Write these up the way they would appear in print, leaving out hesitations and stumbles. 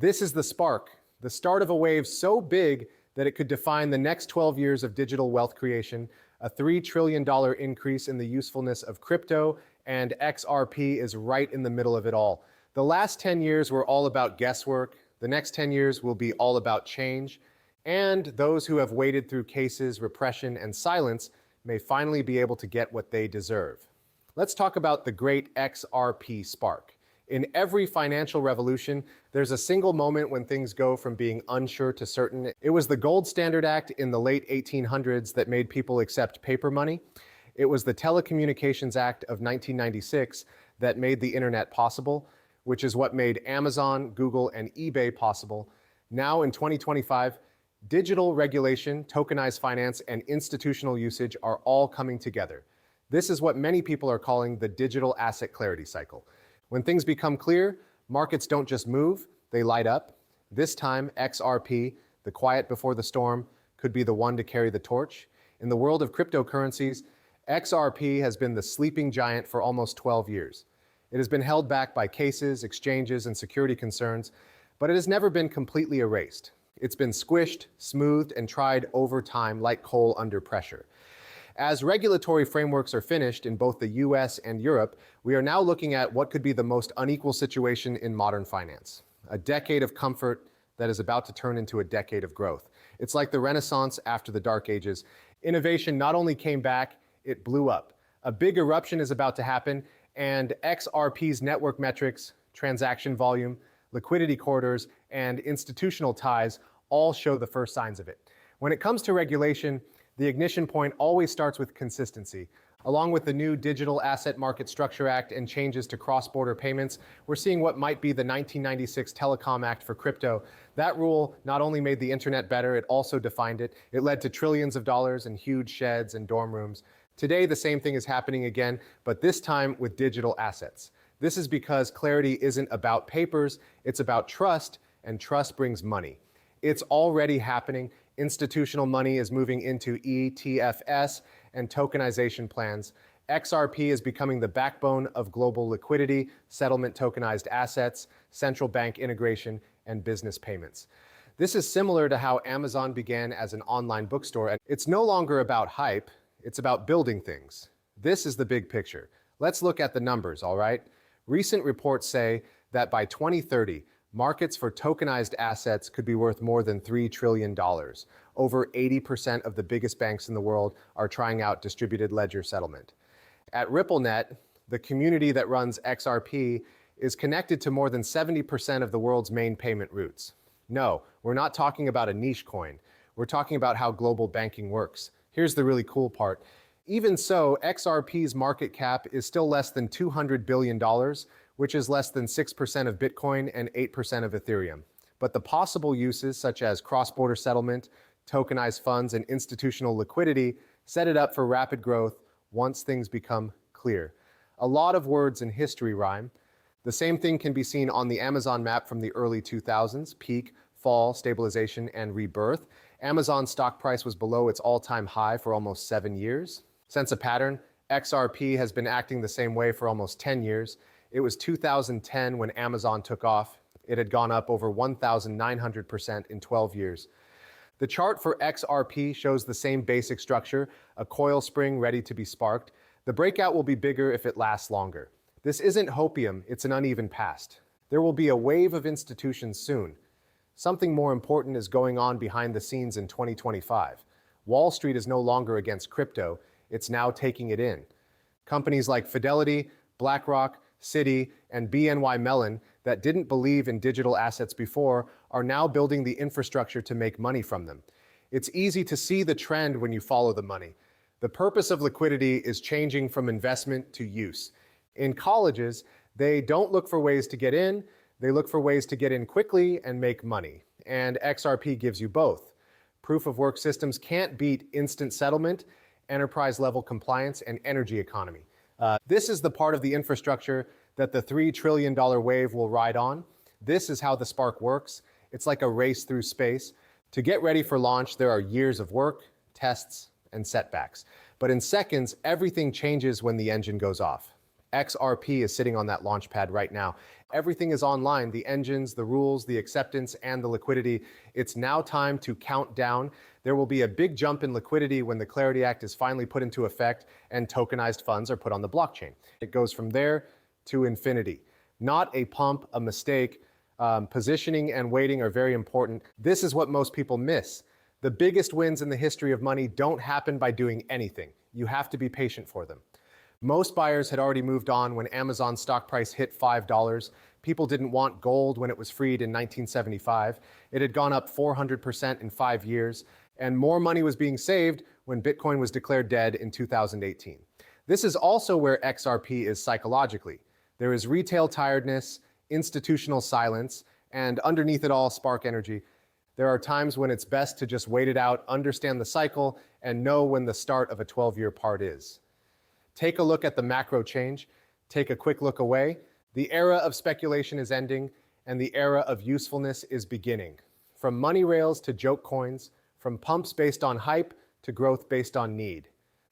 This is the spark, the start of a wave so big that it could define the next 12 years of digital wealth creation, a $3 trillion increase in the usefulness of crypto, and XRP is right in the middle of it all. The last 10 years were all about guesswork. The next 10 years will be all about change. And those who have waded through cases, repression, and silence may finally be able to get what they deserve. Let's talk about the great XRP spark. In every financial revolution, there's a single moment when things go from being unsure to certain. It was the Gold Standard Act in the late 1800s that made people accept paper money. It was the Telecommunications Act of 1996 that made the internet possible, which is what made Amazon, Google, and eBay possible. Now in 2025, digital regulation, tokenized finance, and institutional usage are all coming together. This is what many people are calling the digital asset clarity cycle. When things become clear, markets don't just move, they light up. This time, XRP, the quiet before the storm, could be the one to carry the torch. In the world of cryptocurrencies, XRP has been the sleeping giant for almost 12 years. It has been held back by cases, exchanges, and security concerns, but it has never been completely erased. It's been squished, smoothed, and tried over time like coal under pressure. As regulatory frameworks are finished in both the US and Europe, we are now looking at what could be the most unequal situation in modern finance. A decade of comfort that is about to turn into a decade of growth. It's like the Renaissance after the Dark Ages. Innovation not only came back, it blew up. A big eruption is about to happen, and XRP's network metrics, transaction volume, liquidity corridors, and institutional ties all show the first signs of it. When it comes to regulation, the ignition point always starts with consistency. Along with the new Digital Asset Market Structure Act and changes to cross-border payments, we're seeing what might be the 1996 Telecom Act for crypto. That rule not only made the internet better, it also defined it. It led to trillions of dollars in huge sheds and dorm rooms. Today, the same thing is happening again, but this time with digital assets. This is because clarity isn't about papers, it's about trust, and trust brings money. It's already happening. Institutional money is moving into ETFs and tokenization plans. XRP is becoming the backbone of global liquidity, settlement tokenized assets, central bank integration, and business payments. This is similar to how Amazon began as an online bookstore, and it's no longer about hype, it's about building things. This is the big picture. Let's look at the numbers, all right? Recent reports say that by 2030, markets for tokenized assets could be worth more than $3 trillion. Over 80% of the biggest banks in the world are trying out distributed ledger settlement. At RippleNet, the community that runs XRP is connected to more than 70% of the world's main payment routes. No, we're not talking about a niche coin. We're talking about how global banking works. Here's the really cool part. Even so, XRP's market cap is still less than $200 billion, which is less than 6% of Bitcoin and 8% of Ethereum. But the possible uses, such as cross-border settlement, tokenized funds, and institutional liquidity, set it up for rapid growth once things become clear. A lot of words in history rhyme. The same thing can be seen on the Amazon map from the early 2000s, peak, fall, stabilization, and rebirth. Amazon's stock price was below its all-time high for almost 7 years. Sense a pattern? XRP has been acting the same way for almost 10 years. It was 2010 when Amazon took off. It had gone up over 1,900% in 12 years. The chart for XRP shows the same basic structure, a coil spring ready to be sparked. The breakout will be bigger if it lasts longer. This isn't hopium, it's an uneven past. There will be a wave of institutions soon. Something more important is going on behind the scenes in 2025. Wall Street is no longer against crypto, it's now taking it in. Companies like Fidelity, BlackRock, Citi, and BNY Mellon that didn't believe in digital assets before are now building the infrastructure to make money from them. It's easy to see the trend when you follow the money. The purpose of liquidity is changing from investment to use. In colleges, they don't look for ways to get in, they look for ways to get in quickly and make money. And XRP gives you both. Proof of work systems can't beat instant settlement, enterprise-level compliance, and energy economy. This is the part of the infrastructure that the $3 trillion wave will ride on. This is how the spark works. It's like a race through space. To get ready for launch, there are years of work, tests, and setbacks. But in seconds, everything changes when the engine goes off. XRP is sitting on that launch pad right now. Everything is online, the engines, the rules, the acceptance, and the liquidity. It's now time to count down. There will be a big jump in liquidity when the Clarity Act is finally put into effect and tokenized funds are put on the blockchain. It goes from there to infinity. Not a pump, a mistake. Positioning and waiting are very important. This is what most people miss. The biggest wins in the history of money don't happen by doing anything. You have to be patient for them. Most buyers had already moved on when Amazon's stock price hit $5. People didn't want gold when it was freed in 1975. It had gone up 400% in 5 years, and more money was being saved when Bitcoin was declared dead in 2018. This is also where XRP is psychologically. There is retail tiredness, institutional silence, and underneath it all, spark energy. There are times when it's best to just wait it out, understand the cycle, and know when the start of a 12-year part is. Take a look at the macro change. Take a quick look away. The era of speculation is ending, and the era of usefulness is beginning. From money rails to joke coins, from pumps based on hype to growth based on need.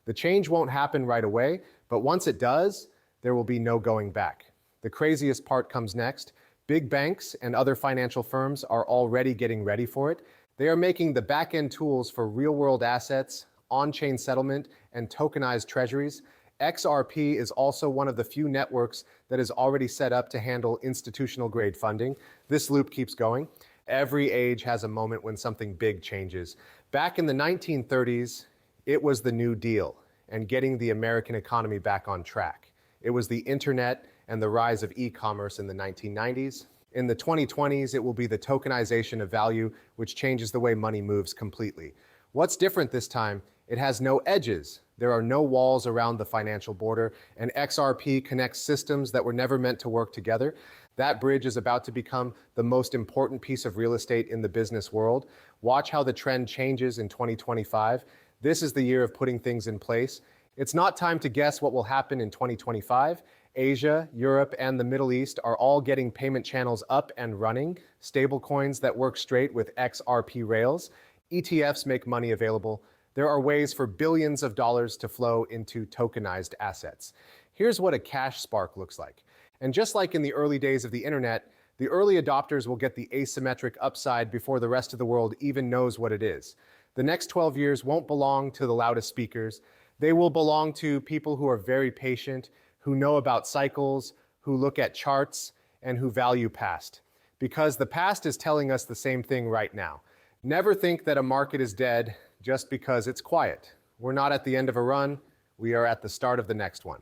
The change won't happen right away, but once it does, there will be no going back. The craziest part comes next. Big banks and other financial firms are already getting ready for it. They are making the back-end tools for real-world assets, on-chain settlement, and tokenized treasuries. XRP is also one of the few networks that is already set up to handle institutional-grade funding. This loop keeps going. Every age has a moment when something big changes. Back in the 1930s, it was the New Deal and getting the American economy back on track. It was the internet and the rise of e-commerce in the 1990s. In the 2020s, it will be the tokenization of value, which changes the way money moves completely. What's different this time? It has no edges. There are no walls around the financial border, and XRP connects systems that were never meant to work together. That bridge is about to become the most important piece of real estate in the business world. Watch how the trend changes in 2025. This is the year of putting things in place. It's not time to guess what will happen in 2025. Asia, Europe, and the Middle East are all getting payment channels up and running, stablecoins that work straight with XRP rails. ETFs make money available. There are ways for billions of dollars to flow into tokenized assets. Here's what a cash spark looks like. And just like in the early days of the internet, the early adopters will get the asymmetric upside before the rest of the world even knows what it is. The next 12 years won't belong to the loudest speakers. They will belong to people who are very patient, who know about cycles, who look at charts, and who value past. Because the past is telling us the same thing right now. Never think that a market is dead just because it's quiet. We're not at the end of a run, we are at the start of the next one.